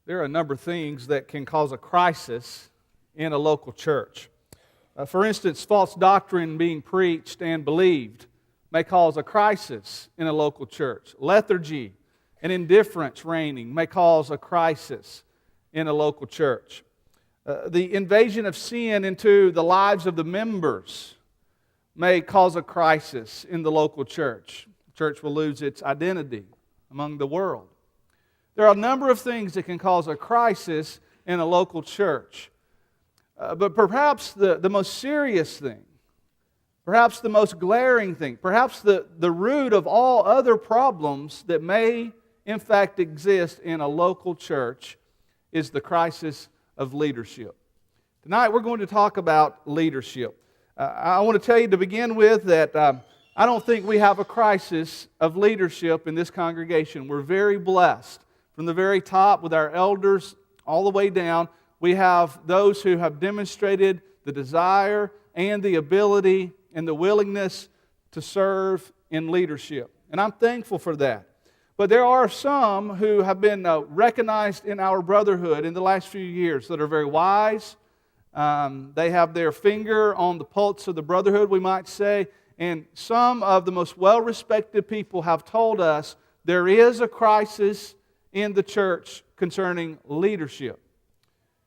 There are a number of things that can cause a crisis in a local church. For instance, false doctrine being preached and believed may cause a crisis in a local church. Lethargy and indifference reigning may cause a crisis in a local church. The invasion of sin into the lives of the members may cause a crisis in the local church. The church will lose its identity among the world. There are a number of things that can cause a crisis in a local church. But perhaps the most serious thing, perhaps the most glaring thing, perhaps the root of all other problems that may in fact exist in a local church is the crisis of leadership. Tonight we're going to talk about leadership. I want to tell you to begin with that I don't think we have a crisis of leadership in this congregation. We're very blessed. From the very top with our elders all the way down, we have those who have demonstrated the desire and the ability and the willingness to serve in leadership. And I'm thankful for that. But there are some who have been recognized in our brotherhood in the last few years that are very wise. They have their finger on the pulse of the brotherhood, we might say. And some of the most well-respected people have told us there is a crisis in the church concerning leadership.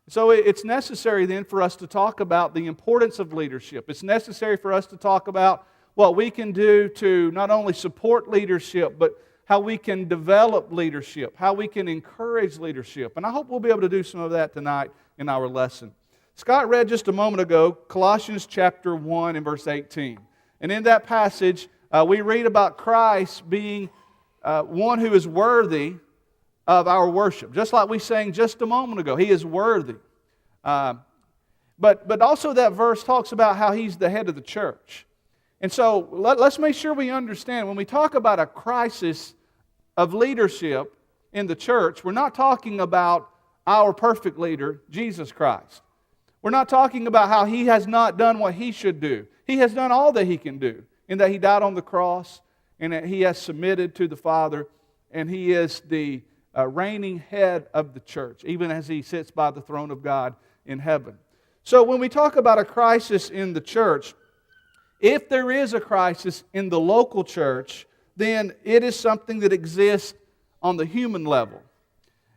So it's necessary then for us to talk about the importance of leadership. It's necessary for us to talk about what we can do to not only support leadership, but how we can develop leadership, how we can encourage leadership. And I hope we'll be able to do some of that tonight in our lesson. Scott read just a moment ago Colossians chapter 1 and verse 18. And in that passage, we read about Christ being one who is worthy of our worship. Just like we sang just a moment ago, He is worthy. But also that verse talks about how He's the head of the church. And so let's make sure we understand, when we talk about a crisis of leadership in the church, we're not talking about our perfect leader, Jesus Christ. We're not talking about how He has not done what He should do. He has done all that He can do, in that He died on the cross, and that He has submitted to the Father, and He is the reigning head of the church, even as He sits by the throne of God in heaven. So when we talk about a crisis in the church, if there is a crisis in the local church, then it is something that exists on the human level.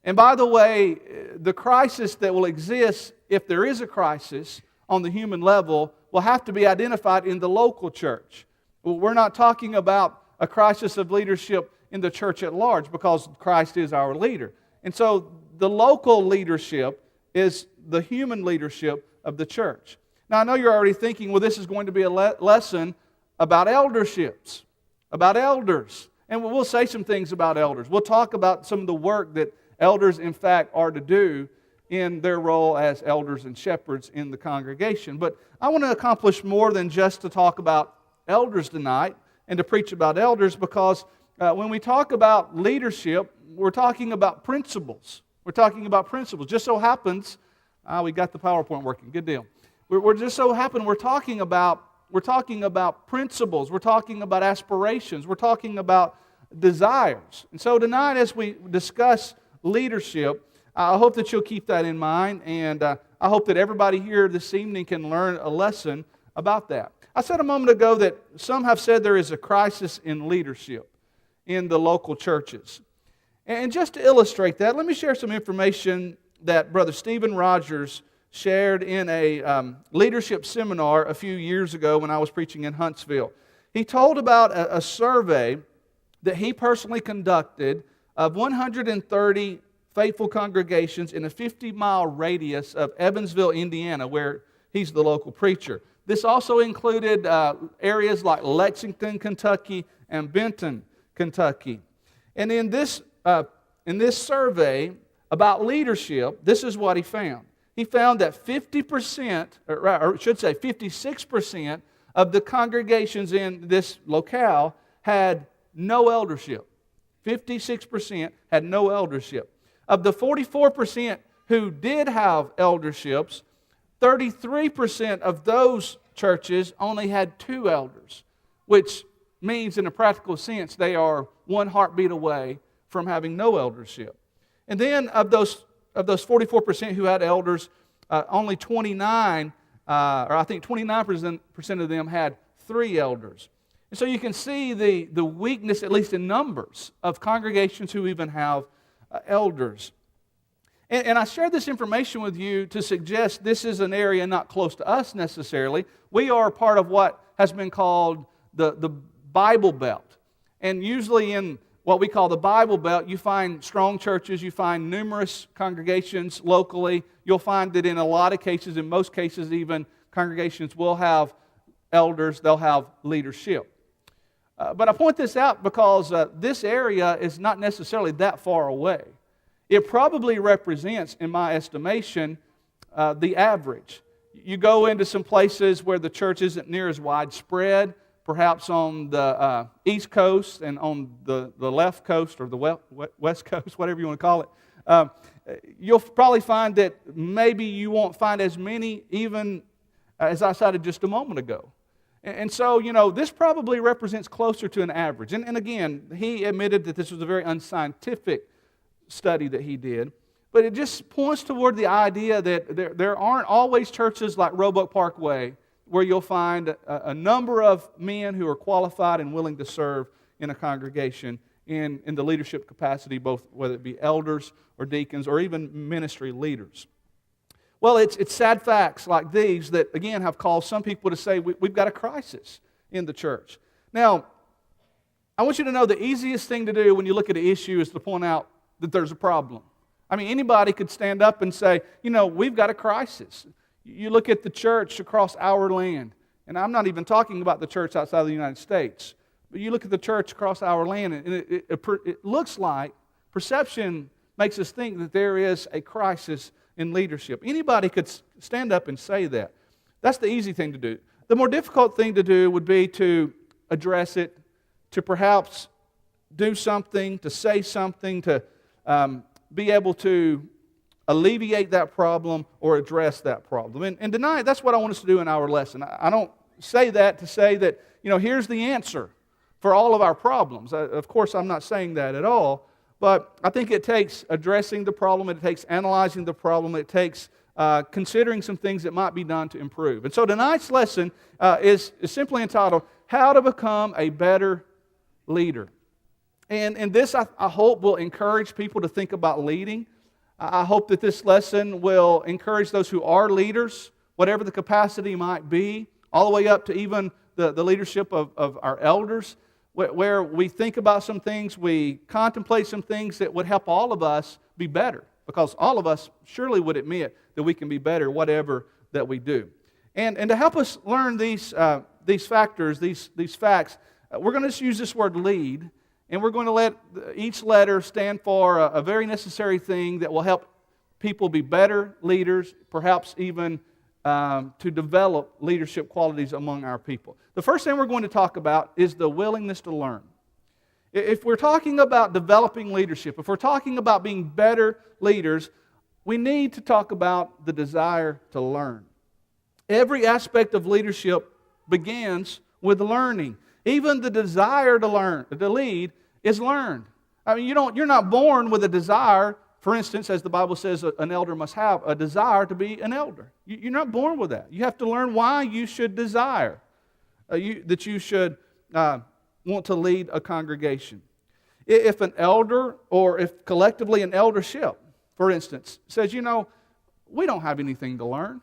And by the way, the crisis that will exist, if there is a crisis on the human level, will have to be identified in the local church. We're not talking about a crisis of leadership in the church at large, because Christ is our leader. And so the local leadership is the human leadership of the church. Now I know you're already thinking, well, this is going to be a lesson about elderships, about elders. And we'll say some things about elders. We'll talk about some of the work that elders in fact are to do in their role as elders and shepherds in the congregation. But I want to accomplish more than just to talk about elders tonight and to preach about elders, because when we talk about leadership, we're talking about principles. We're talking about principles. Just so happens, we got the PowerPoint working. Good deal. We're just so happen we're talking about principles. We're talking about aspirations. We're talking about desires. And so tonight, as we discuss leadership, I hope that you'll keep that in mind, and I hope that everybody here this evening can learn a lesson about that. I said a moment ago that some have said there is a crisis in leadership in the local churches. And just to illustrate that, let me share some information that Brother Stephen Rogers shared in a leadership seminar a few years ago when I was preaching in Huntsville. He told about a survey that he personally conducted of 130 faithful congregations in a 50-mile radius of Evansville, Indiana, where he's the local preacher. This also included areas like Lexington, Kentucky, and Benton, Kentucky. And in this survey about leadership, this is what he found. He found that 50%, or I should say 56% of the congregations in this locale had no eldership. 56% had no eldership. Of the 44% who did have elderships, 33% of those churches only had 2 elders, which means in a practical sense they are one heartbeat away from having no eldership. And then of those of those 44% who had elders, only 29, or I think 29% of them had 3 elders. And so you can see the weakness, at least in numbers, of congregations who even have elders. And I share this information with you to suggest this is an area not close to us necessarily. We are part of what has been called the Bible Belt. And usually in what we call the Bible Belt, you find strong churches, you find numerous congregations locally. You'll find that in a lot of cases, in most cases even, congregations will have elders, they'll have leadership. But I point this out because this area is not necessarily that far away. It probably represents, in my estimation, the average. You go into some places where the church isn't near as widespread, perhaps on the East Coast and on the left coast or the West Coast, whatever you want to call it. You'll probably find that maybe you won't find as many even as I cited just a moment ago. And so, this probably represents closer to an average. And again, he admitted that this was a very unscientific study that he did, but it just points toward the idea that there aren't always churches like Roebuck Parkway where you'll find a number of men who are qualified and willing to serve in a congregation in the leadership capacity, both whether it be elders or deacons or even ministry leaders. Well, it's sad facts like these that, again, have caused some people to say we've got a crisis in the church. Now, I want you to know the easiest thing to do when you look at an issue is to point out that there's a problem. I mean, anybody could stand up and say, we've got a crisis. You look at the church across our land, and I'm not even talking about the church outside of the United States, but you look at the church across our land, and it looks like perception makes us think that there is a crisis in leadership. Anybody could stand up and say that. That's the easy thing to do. The more difficult thing to do would be to address it, to perhaps do something, to say something, to be able to alleviate that problem or address that problem. And tonight, that's what I want us to do in our lesson. I don't say that to say that, here's the answer for all of our problems. Of course, I'm not saying that at all, but I think it takes addressing the problem, it takes analyzing the problem, it takes considering some things that might be done to improve. And so tonight's lesson is simply entitled, How to Become a Better Leader. And this, I hope, will encourage people to think about leading. I hope that this lesson will encourage those who are leaders, whatever the capacity might be, all the way up to even the leadership of our elders, where we think about some things, we contemplate some things that would help all of us be better, because all of us surely would admit that we can be better whatever that we do. And to help us learn these factors, these facts, we're going to just use this word lead. And we're going to let each letter stand for a very necessary thing that will help people be better leaders, perhaps even to develop leadership qualities among our people. The first thing we're going to talk about is the willingness to learn. If we're talking about developing leadership, if we're talking about being better leaders, we need to talk about the desire to learn. Every aspect of leadership begins with learning. Even the desire to lead, is learned. I mean, you're not born with a desire, for instance, as the Bible says an elder must have, a desire to be an elder. You're not born with that. You have to learn why you should desire that you should want to lead a congregation. If an elder, or if collectively an eldership, for instance, says, we don't have anything to learn,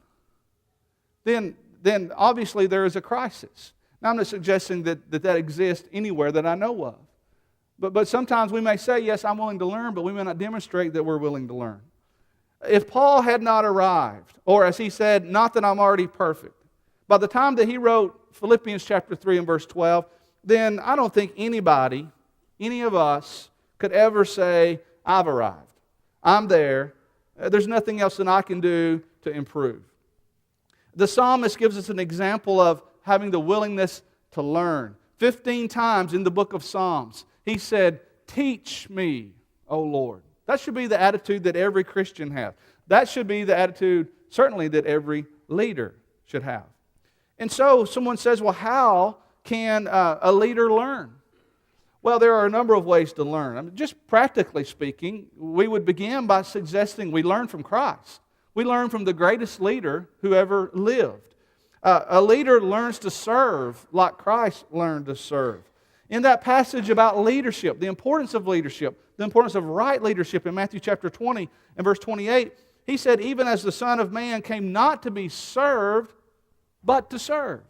then obviously there is a crisis. Now, I'm not suggesting that exists anywhere that I know of. But sometimes we may say, yes, I'm willing to learn, but we may not demonstrate that we're willing to learn. If Paul had not arrived, or as he said, not that I'm already perfect, by the time that he wrote Philippians chapter 3 and verse 12, then I don't think anybody, any of us, could ever say, I've arrived. I'm there. There's nothing else that I can do to improve. The psalmist gives us an example of having the willingness to learn. 15 times in the book of Psalms, he said, teach me, O Lord. That should be the attitude that every Christian has. That should be the attitude, certainly, that every leader should have. And so someone says, well, how can a leader learn? Well, there are a number of ways to learn. I mean, just practically speaking, we would begin by suggesting we learn from Christ. We learn from the greatest leader who ever lived. A leader learns to serve like Christ learned to serve. In that passage about leadership, the importance of leadership, the importance of right leadership in Matthew chapter 20 and verse 28, he said, even as the Son of Man came not to be served, but to serve.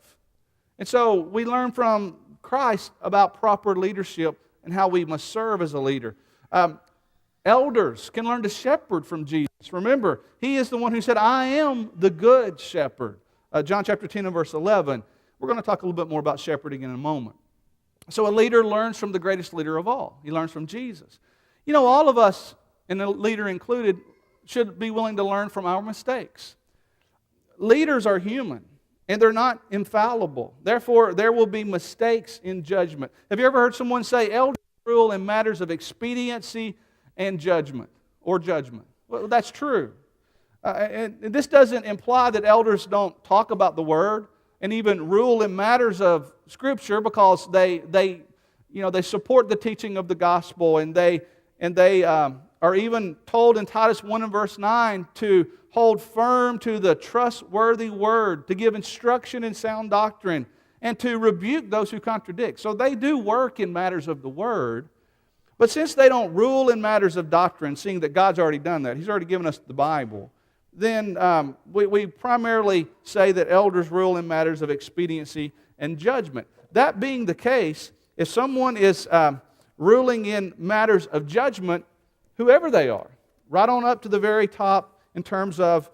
And so we learn from Christ about proper leadership and how we must serve as a leader. Elders can learn to shepherd from Jesus. Remember, He is the one who said, I am the good shepherd. John chapter 10 and verse 11. We're going to talk a little bit more about shepherding in a moment. So a leader learns from the greatest leader of all. He learns from Jesus. You know, all of us, and the leader included, should be willing to learn from our mistakes. Leaders are human, and they're not infallible. Therefore, there will be mistakes in judgment. Have you ever heard someone say, elders rule in matters of expediency and judgment, or judgment? Well, that's true. And this doesn't imply that elders don't talk about the Word and even rule in matters of Scripture, because they support the teaching of the gospel, and they are even told in Titus 1 and verse 9 to hold firm to the trustworthy word, to give instruction in sound doctrine, and to rebuke those who contradict. So they do work in matters of the Word, but since they don't rule in matters of doctrine, seeing that God's already done that, He's already given us the Bible, then we primarily say that elders rule in matters of expediency and judgment. That being the case, if someone is ruling in matters of judgment, whoever they are, right on up to the very top in terms of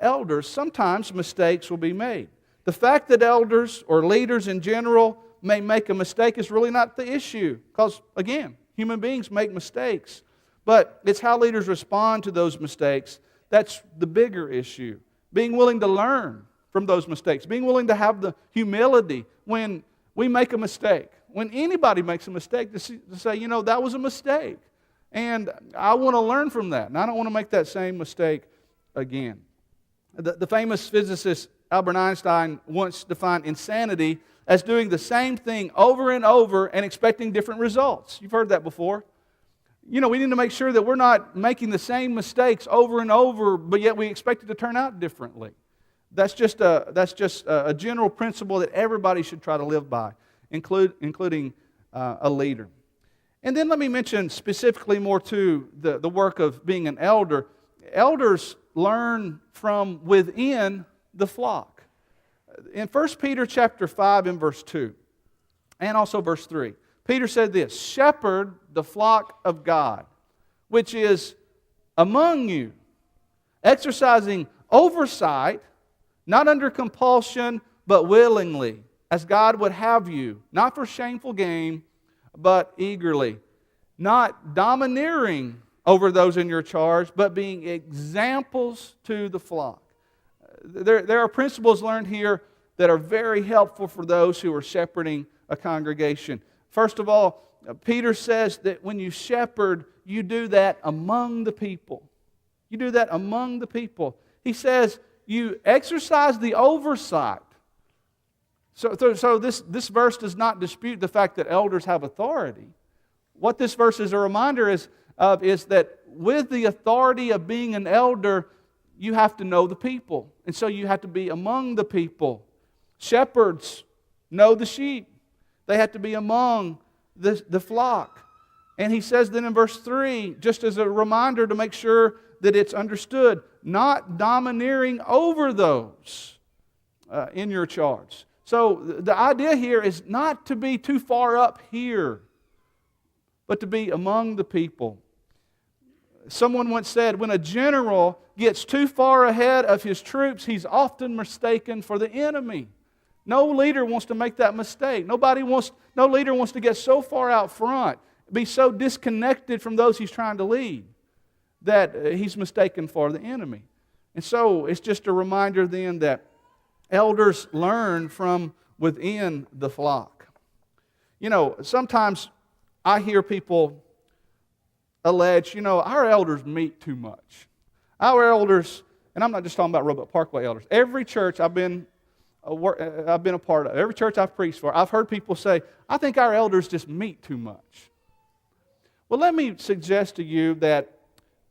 elders, sometimes mistakes will be made. The fact that elders or leaders in general may make a mistake is really not the issue, because, again, human beings make mistakes. But it's how leaders respond to those mistakes that's the bigger issue. Being willing to learn from those mistakes, being willing to have the humility when we make a mistake, when anybody makes a mistake, to say, you know, that was a mistake. And I want to learn from that, and I don't want to make that same mistake again. The famous physicist Albert Einstein once defined insanity as doing the same thing over and over and expecting different results. You've heard that before. You know, we need to make sure that we're not making the same mistakes over and over, but yet we expect it to turn out differently. That's just a general principle that everybody should try to live by, including a leader. And then let me mention specifically more to the work of being an elder. Elders learn from within the flock. In 1 Peter chapter 5 and verse 2, and also verse 3, Peter said this, shepherd the flock of God, which is among you, exercising oversight, not under compulsion, but willingly, as God would have you, not for shameful gain, but eagerly, not domineering over those in your charge, but being examples to the flock. There are principles learned here that are very helpful for those who are shepherding a congregation. First of all, Peter says that when you shepherd, you do that among the people. You do that among the people. He says you exercise the oversight. So this verse does not dispute the fact that elders have authority. What this verse is a reminder is that with the authority of being an elder, you have to know the people. And so you have to be among the people. Shepherds know the sheep. They have to be among the flock. And he says then in verse 3, just as a reminder to make sure that it's understood, not domineering over those in your charge. So the idea here is not to be too far up here, but to be among the people. Someone once said, when a general gets too far ahead of his troops, he's often mistaken for the enemy. No leader wants to make that mistake. No leader wants to get so far out front, be so disconnected from those he's trying to lead, that he's mistaken for the enemy. And so it's just a reminder then that elders learn from within the flock. You know, sometimes I hear people allege, our elders meet too much. Our elders, and I'm not just talking about Roebuck Parkway elders, every church I've been I've been a part of, every church I've preached for, I've heard people say, I think our elders just meet too much. Well, let me suggest to you that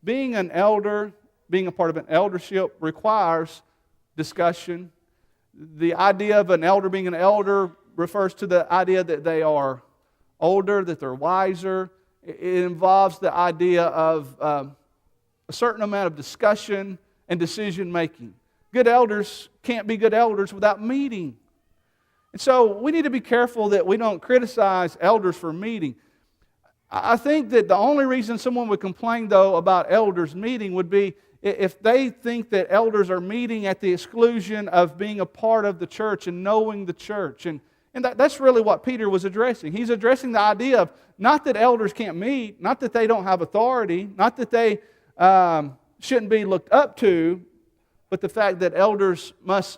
being an elder, being a part of an eldership requires discussion. The idea of an elder being an elder refers to the idea that they are older, that they're wiser. It involves the idea of a certain amount of discussion and decision making. Good elders can't be good elders without meeting. And so we need to be careful that we don't criticize elders for meeting. I think that the only reason someone would complain, though, about elders meeting would be if they think that elders are meeting at the exclusion of being a part of the church and knowing the church. And that's really what Peter was addressing. He's addressing the idea of not that elders can't meet, not that they don't have authority, not that they shouldn't be looked up to, but the fact that elders must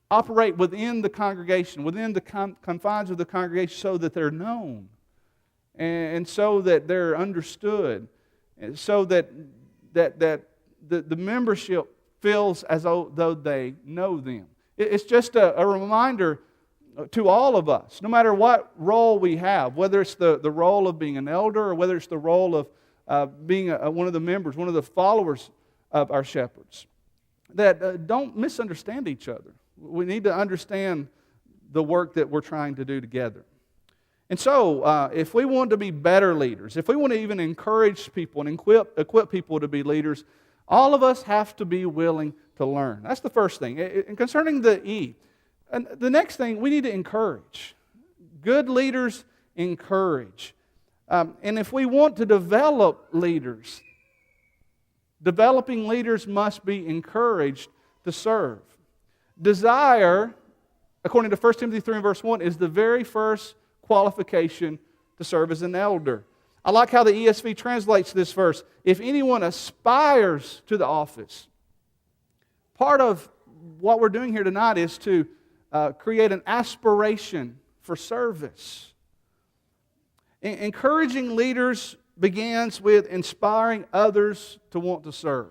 operate within the congregation, within the confines of the congregation so that they're known. And so that they're understood, and so that the membership feels as though they know them. It's just a reminder to all of us, no matter what role we have, whether it's the role of being an elder or whether it's the role of being one of the members, one of the followers of our shepherds, that don't misunderstand each other. We need to understand the work that we're trying to do together. And so, if we want to be better leaders, if we want to even encourage people and equip people to be leaders, all of us have to be willing to learn. That's the first thing. And concerning the E, and the next thing, we need to encourage. Good leaders encourage. And if we want to develop leaders, developing leaders must be encouraged to serve. Desire, according to 1 Timothy 3 and verse 1, is the very first qualification to serve as an elder. I like how the ESV translates this verse. If anyone aspires to the office, part of what we're doing here tonight is to create an aspiration for service. Encouraging leaders begins with inspiring others to want to serve.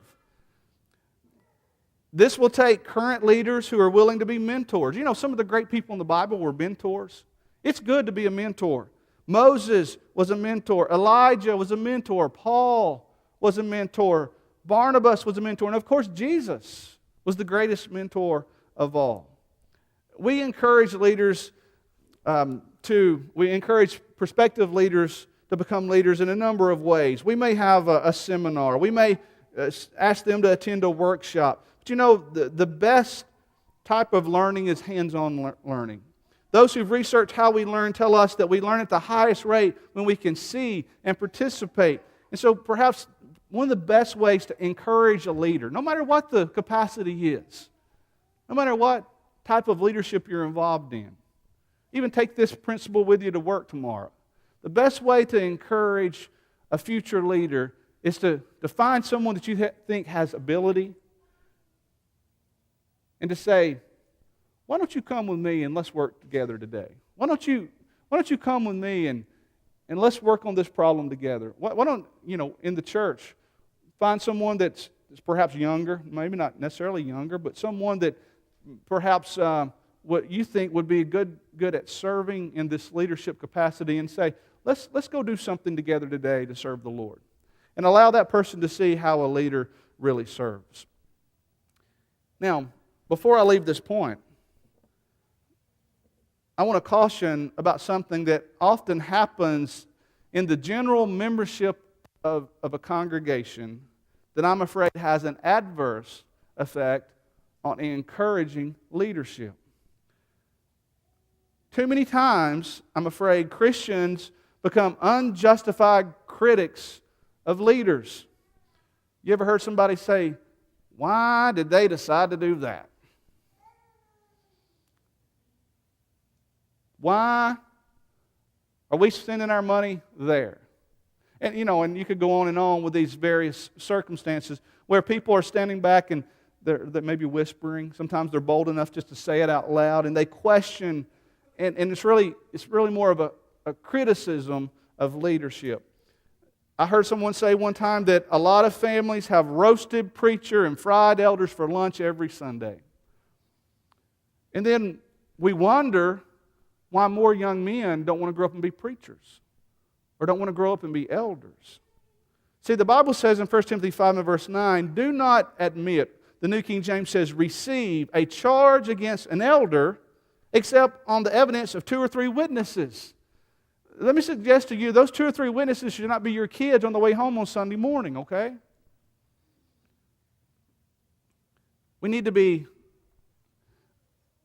This will take current leaders who are willing to be mentors. You know, some of the great people in the Bible were mentors. It's good to be a mentor. Moses was a mentor. Elijah was a mentor. Paul was a mentor. Barnabas was a mentor. And of course, Jesus was the greatest mentor of all. We encourage leaders we encourage prospective leaders to become leaders in a number of ways. We may have a seminar. We may ask them to attend a workshop. But you know, the best type of learning is hands-on learning. Those who've researched how we learn tell us that we learn at the highest rate when we can see and participate. And so perhaps one of the best ways to encourage a leader, no matter what the capacity is, no matter what type of leadership you're involved in, even take this principle with you to work tomorrow. The best way to encourage a future leader is to find someone that you think has ability and to say, why don't you come with me and let's work together today? Why don't you come with me and let's work on this problem together? Why don't, in the church, find someone that's perhaps younger, maybe not necessarily younger, but someone that perhaps what you think would be good at serving in this leadership capacity and say, let's go do something together today to serve the Lord. And allow that person to see how a leader really serves. Now, before I leave this point, I want to caution about something that often happens in the general membership of a congregation that I'm afraid has an adverse effect on encouraging leadership. Too many times, I'm afraid, Christians become unjustified critics of leaders. You ever heard somebody say, why did they decide to do that? Why are we spending our money there? And and you could go on and on with these various circumstances where people are standing back and they're maybe whispering. Sometimes they're bold enough just to say it out loud, and they question, and it's really more of a criticism of leadership. I heard someone say one time that a lot of families have roasted preacher and fried elders for lunch every Sunday. And then we wonder why more young men don't want to grow up and be preachers or don't want to grow up and be elders. See, the Bible says in 1 Timothy 5 and verse 9, do not admit, the New King James says, receive a charge against an elder except on the evidence of 2 or 3 witnesses. Let me suggest to you, those 2 or 3 witnesses should not be your kids on the way home on Sunday morning, okay? We need to be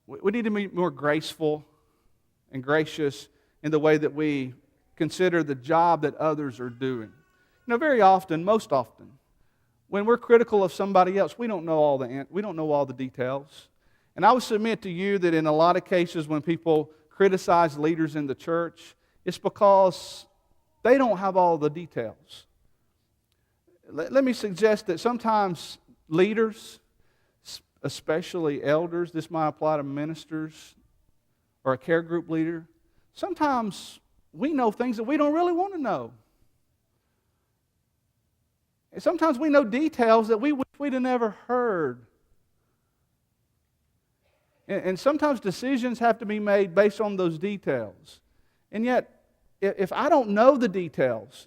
more graceful and gracious in the way that we consider the job that others are doing. You know, very often, most often, when we're critical of somebody else, we don't know all the details. And I would submit to you that in a lot of cases when people criticize leaders in the church, it's because they don't have all the details. Let me suggest that sometimes leaders, especially elders, this might apply to ministers or a care group leader, sometimes we know things that we don't really want to know. And sometimes we know details that we wish we'd have never heard. And sometimes decisions have to be made based on those details. And yet, if I don't know the details,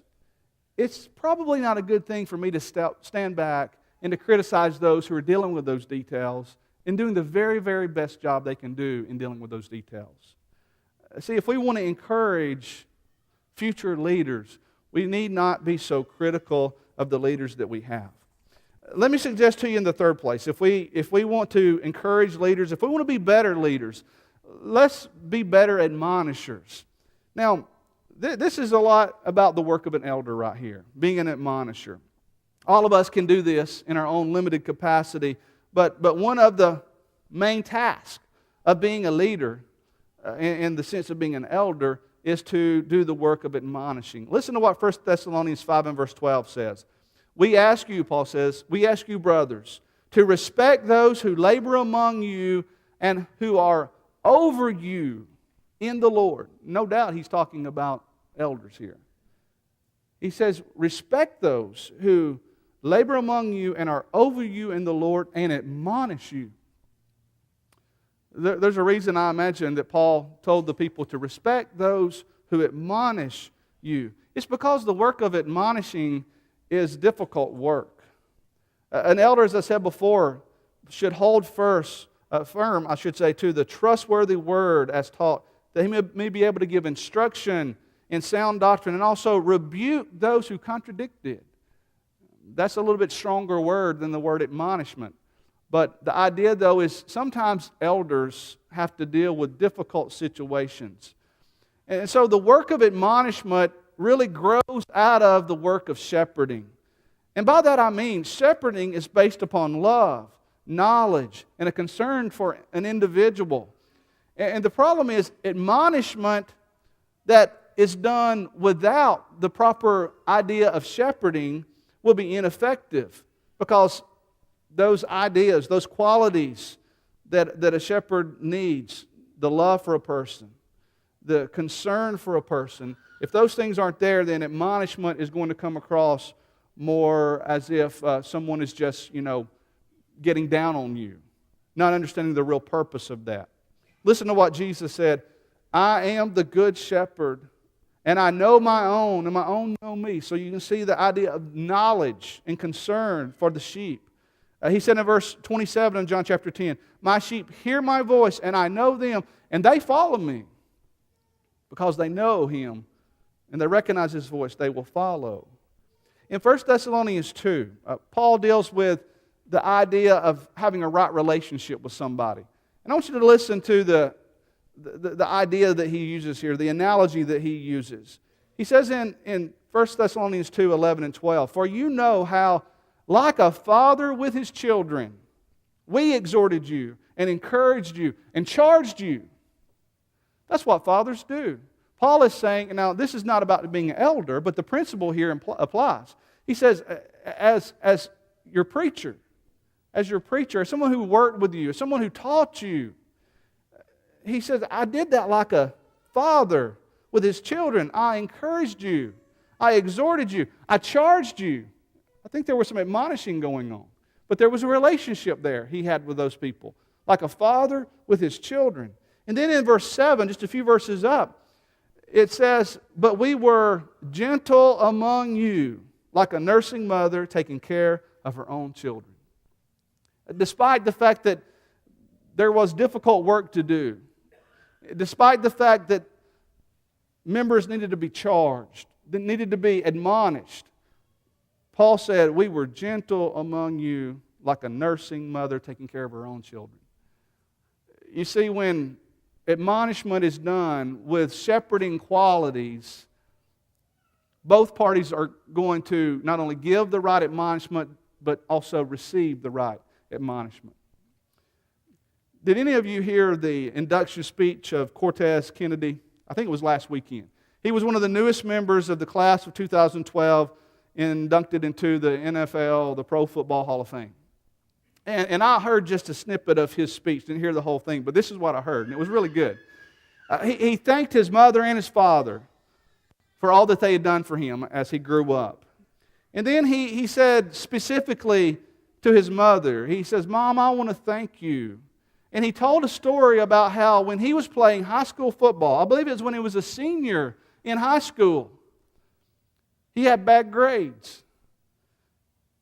it's probably not a good thing for me to stand back and to criticize those who are dealing with those details and doing the very, very best job they can do in dealing with those details. See, if we want to encourage future leaders, we need not be so critical of the leaders that we have. Let me suggest to you in the third place, if we want to encourage leaders, if we want to be better leaders, let's be better admonishers. Now, this is a lot about the work of an elder right here, being an admonisher. All of us can do this in our own limited capacity, but one of the main tasks of being a leader, in the sense of being an elder, is to do the work of admonishing. Listen to what 1 Thessalonians 5 and verse 12 says. We ask you, Paul says, we ask you, brothers, to respect those who labor among you and who are over you in the Lord. No doubt he's talking about elders here. He says, respect those who labor among you and are over you in the Lord and admonish you. There's a reason I imagine that Paul told the people to respect those who admonish you. It's because the work of admonishing is difficult work. An elder, as I said before, should hold firm, to the trustworthy word as taught, that he may be able to give instruction in sound doctrine and also rebuke those who contradict it. That's a little bit stronger word than the word admonishment. But the idea, though, is sometimes elders have to deal with difficult situations. And so the work of admonishment really grows out of the work of shepherding. And by that I mean shepherding is based upon love, knowledge, and a concern for an individual. And the problem is admonishment that is done without the proper idea of shepherding will be ineffective, because those ideas, those qualities that a shepherd needs, the love for a person, the concern for a person, if those things aren't there, then admonishment is going to come across more as if someone is just, getting down on you, not understanding the real purpose of that. Listen to what Jesus said, I am the good shepherd, and I know my own, and my own know me. So you can see the idea of knowledge and concern for the sheep. He said in verse 27 in John chapter 10, my sheep hear my voice, and I know them, and they follow me. Because they know Him, and they recognize His voice, they will follow. In 1 Thessalonians 2, Paul deals with the idea of having a right relationship with somebody. And I want you to listen to the idea that he uses here, the analogy that he uses. He says in 1 Thessalonians 2, 11 and 12, for you know how, like a father with his children, we exhorted you and encouraged you and charged you. That's what fathers do. Paul is saying, now this is not about being an elder, but the principle here applies. He says, as your preacher, as someone who worked with you, as someone who taught you, he says, I did that like a father with his children. I encouraged you. I exhorted you. I charged you. I think there was some admonishing going on. But there was a relationship there he had with those people. like a father with his children. And then in verse 7, just a few verses up, it says, but we were gentle among you, like a nursing mother taking care of her own children. Despite the fact that there was difficult work to do, despite the fact that members needed to be charged, that needed to be admonished, Paul said, we were gentle among you like a nursing mother taking care of her own children. You see, when admonishment is done with shepherding qualities, both parties are going to not only give the right admonishment, but also receive the right admonishment. Did any of you hear the induction speech of Cortez Kennedy? I think it was last weekend. He was one of the newest members of the class of 2012, inducted into the NFL, the Pro Football Hall of Fame. And I heard just a snippet of his speech, didn't hear the whole thing, but this is what I heard, and it was really good. He thanked his mother and his father for all that they had done for him as he grew up. And then he said specifically to his mother, he says, Mom, I want to thank you. And he told a story about how when he was playing high school football, I believe it was when he was a senior in high school, he had bad grades.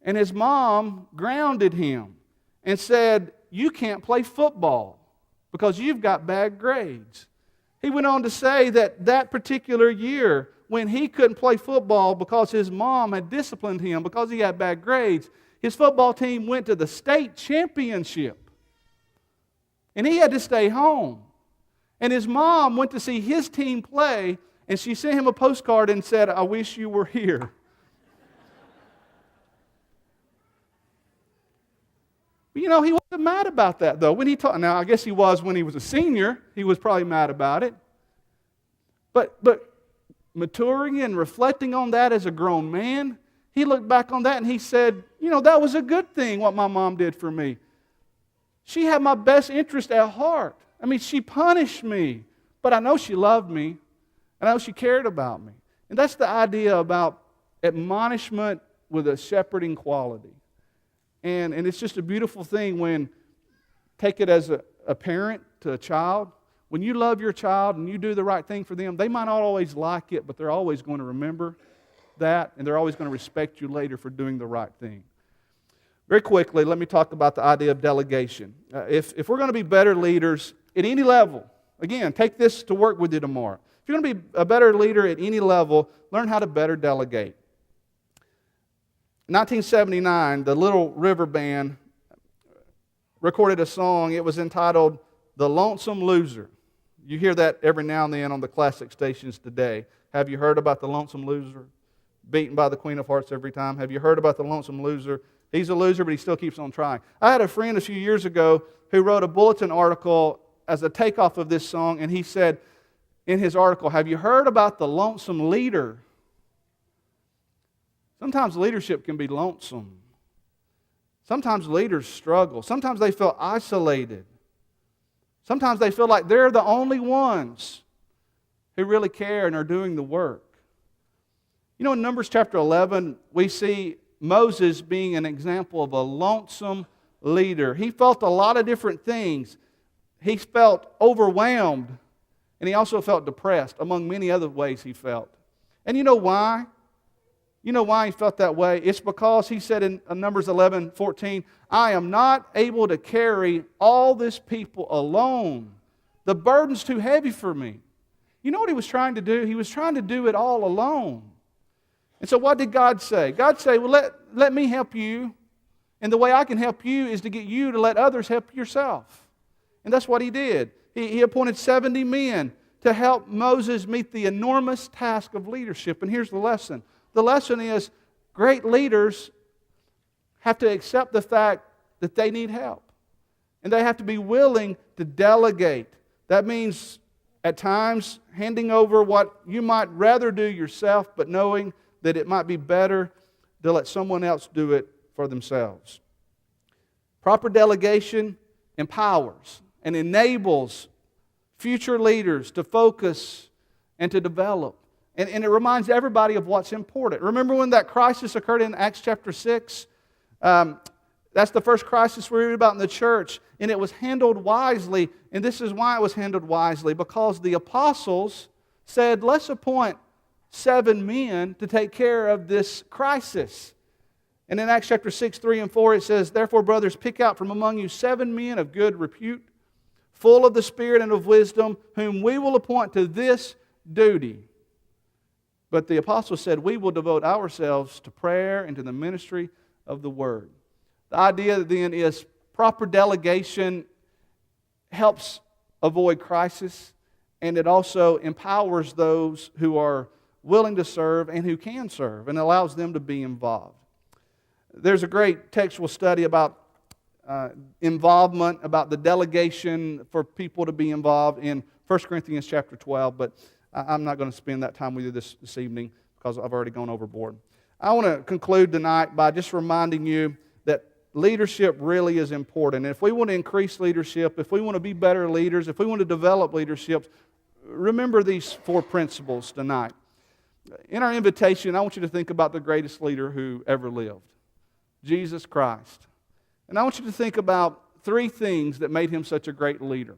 And his mom grounded him and said, you can't play football because you've got bad grades. He went on to say that that particular year, when he couldn't play football because his mom had disciplined him because he had bad grades, his football team went to the state championship. And he had to stay home. And his mom went to see his team play, and she sent him a postcard and said, I wish you were here. But you know, he wasn't mad about that, though. Now, I guess he was when he was a senior. He was probably mad about it. But maturing and reflecting on that as a grown man, he looked back on that and he said, you know, that was a good thing what my mom did for me. She had my best interest at heart. I mean, she punished me, but I know she loved me, and I know she cared about me. And that's the idea about admonishment with a shepherding quality. And it's just a beautiful thing when, take it as a parent to a child, when you love your child and you do the right thing for them, they might not always like it, but they're always going to remember that, and they're always going to respect you later for doing the right thing. Very quickly, let me talk about the idea of delegation. If we're going to be better leaders at any level, again, take this to work with you tomorrow. If you're going to be a better leader at any level, learn how to better delegate. In 1979, the Little River Band recorded a song. It was entitled, The Lonesome Loser. You hear that every now and then on the classic stations today. Have you heard about the Lonesome Loser? Beaten by the Queen of Hearts every time. Have you heard about the Lonesome Loser? He's a loser, but he still keeps on trying. I had a friend a few years ago who wrote a bulletin article as a takeoff of this song, and he said in his article, have you heard about the lonesome leader? Sometimes leadership can be lonesome. Sometimes leaders struggle. Sometimes they feel isolated. Sometimes they feel like they're the only ones who really care and are doing the work. You know, in Numbers chapter 11, we see Moses being an example of a lonesome leader. He felt a lot of different things. He felt overwhelmed, and he also felt depressed, among many other ways he felt. And you know why? You know why he felt that way? It's because he said in Numbers 11:14, I am not able to carry all this people alone. The burden's too heavy for me. You know what he was trying to do? He was trying to do it all alone. And so what did God say? God said, well, let me help you. And the way I can help you is to get you to let others help yourself. And that's what he did. He appointed 70 men to help Moses meet the enormous task of leadership. And here's the lesson. The lesson is great leaders have to accept the fact that they need help. And they have to be willing to delegate. That means at times handing over what you might rather do yourself, but knowing that it might be better to let someone else do it for themselves. Proper delegation empowers and enables future leaders to focus and to develop. And it reminds everybody of what's important. Remember when that crisis occurred in Acts chapter 6? That's the first crisis we read about in the church, and it was handled wisely. And this is why it was handled wisely, because the apostles said, let's appoint 7 men to take care of this crisis. And in Acts chapter 6, 3 and 4, it says, therefore, brothers, pick out from among you 7 men of good repute, full of the Spirit and of wisdom, whom we will appoint to this duty. But the apostles said, we will devote ourselves to prayer and to the ministry of the word. The idea then is proper delegation helps avoid crisis, and it also empowers those who are willing to serve and who can serve, and allows them to be involved. There's a great textual study about involvement, about the delegation for people to be involved in 1 Corinthians chapter 12, but I'm not going to spend that time with you this evening because I've already gone overboard. I want to conclude tonight by just reminding you that leadership really is important. And if we want to increase leadership, if we want to be better leaders, if we want to develop leadership, remember these 4 principles tonight. In our invitation, I want you to think about the greatest leader who ever lived, Jesus Christ. And I want you to think about 3 things that made him such a great leader.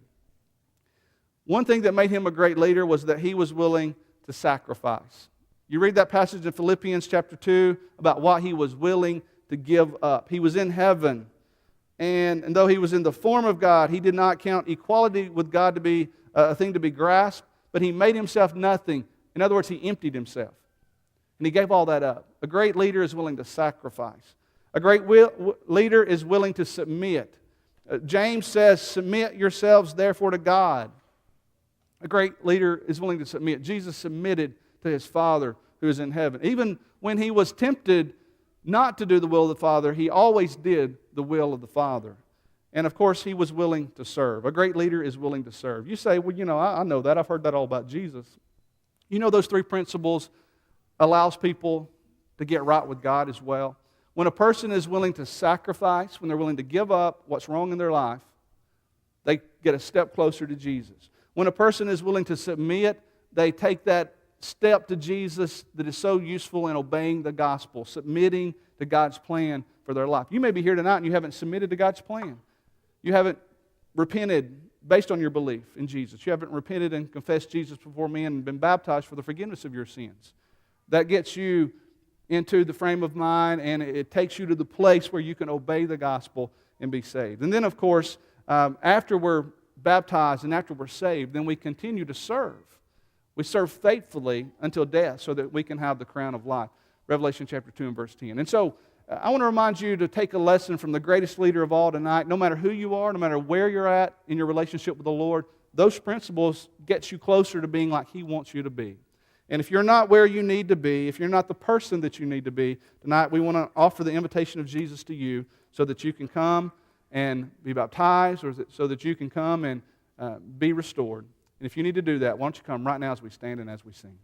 One thing that made him a great leader was that he was willing to sacrifice. You read that passage in Philippians chapter 2 about what he was willing to give up. He was in heaven, and though he was in the form of God, he did not count equality with God to be a thing to be grasped, but he made himself nothing. In other words, he emptied himself, and he gave all that up. A great leader is willing to sacrifice. A great leader is willing to submit. James says, submit yourselves therefore to God. A great leader is willing to submit. Jesus submitted to his Father who is in heaven. Even when he was tempted not to do the will of the Father, he always did the will of the Father. And of course, he was willing to serve. A great leader is willing to serve. You say, well, I know that. I've heard that all about Jesus. Those 3 principles allows people to get right with God as well. When a person is willing to sacrifice, when they're willing to give up what's wrong in their life, they get a step closer to Jesus. When a person is willing to submit, they take that step to Jesus that is so useful in obeying the gospel, submitting to God's plan for their life. You may be here tonight and you haven't submitted to God's plan. You haven't repented based on your belief in Jesus. You haven't repented and confessed Jesus before men and been baptized for the forgiveness of your sins. That gets you into the frame of mind, and it takes you to the place where you can obey the gospel and be saved. And then, of course, after we're baptized and after we're saved, then we continue to serve. We serve faithfully until death so that we can have the crown of life. Revelation chapter 2 and verse 10. And so I want to remind you to take a lesson from the greatest leader of all tonight. No matter who you are, no matter where you're at in your relationship with the Lord, those principles get you closer to being like He wants you to be. And if you're not where you need to be, if you're not the person that you need to be, tonight we want to offer the invitation of Jesus to you so that you can come and be baptized, or so that you can come and be restored. And if you need to do that, why don't you come right now as we stand and as we sing.